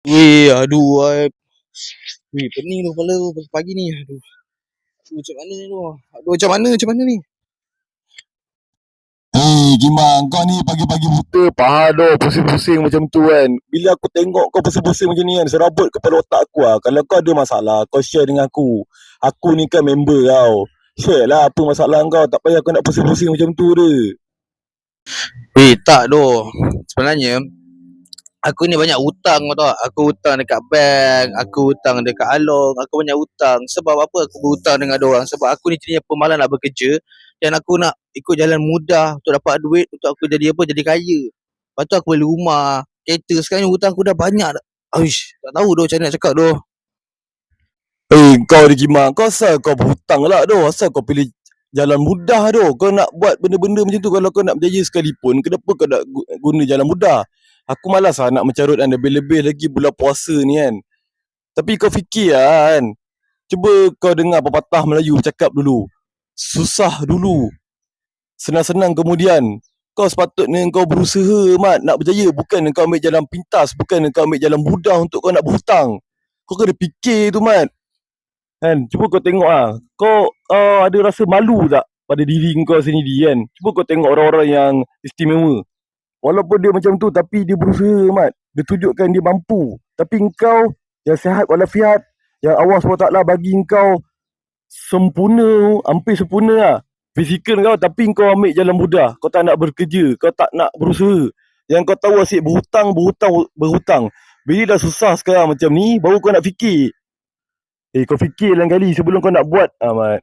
Aduh, pening tu kepala tu pagi ni. Aduh, macam mana ni tu? Aduh, macam mana ni? Gimang, kau ni pagi-pagi buta, paha dah pusing-pusing macam tu kan. Bila aku tengok kau pusing-pusing macam ni kan, serabut kepala otak aku lah. Kalau kau ada masalah, kau share dengan aku. Aku ni kan member kau. Share lah apa masalah kau, tak payah kau nak pusing-pusing macam tu dia. Tak doh. Sebenarnya, aku ni banyak hutang kau tahu. Aku hutang dekat bank, aku hutang dekat Along, aku banyak hutang. Sebab apa aku berhutang dengan orang? Sebab aku ni jenis pemalas nak bekerja dan aku nak ikut jalan mudah untuk dapat duit, untuk aku jadi apa? Jadi kaya. Lepas tu aku beli rumah, kereta. Sekarang hutang aku dah banyak dah. Aish, tak tahu doh macam mana nak cakap doh. Kau ni Gimang, kau asal kau berhutang lah doh. Asal kau pilih jalan mudah doh. Kau nak buat benda-benda macam tu, kalau kau nak berjaya sekalipun, kenapa kau nak guna jalan mudah? Aku malas lah nak mencarut kan, lebih-lebih lagi bulan puasa ni kan. Tapi kau fikir lah kan, cuba kau dengar pepatah Melayu bercakap dulu. Susah dulu, senang-senang kemudian. Kau sepatutnya kau berusaha mat nak berjaya, bukan kau ambil jalan pintas, bukan kau ambil jalan mudah untuk kau nak berhutang. Kau kena fikir tu mat. Kan, cuba kau tengok ah. Kau ada rasa malu tak pada diri kau sendiri kan? Cuba kau tengok orang-orang yang istimewa. Walaupun dia macam tu tapi dia berusaha mat. Dia tunjukkan dia mampu. Tapi engkau yang sihat walafiat, yang Allah SWT bagi engkau sempurna, hampir sempurna lah fizikal kau, tapi kau ambil jalan mudah. Kau tak nak bekerja, kau tak nak berusaha. Yang kau tahu asyik berhutang. Bila dah susah sekarang macam ni, baru kau nak fikir. Kau fikir lain kali sebelum kau nak buat, Ahmad.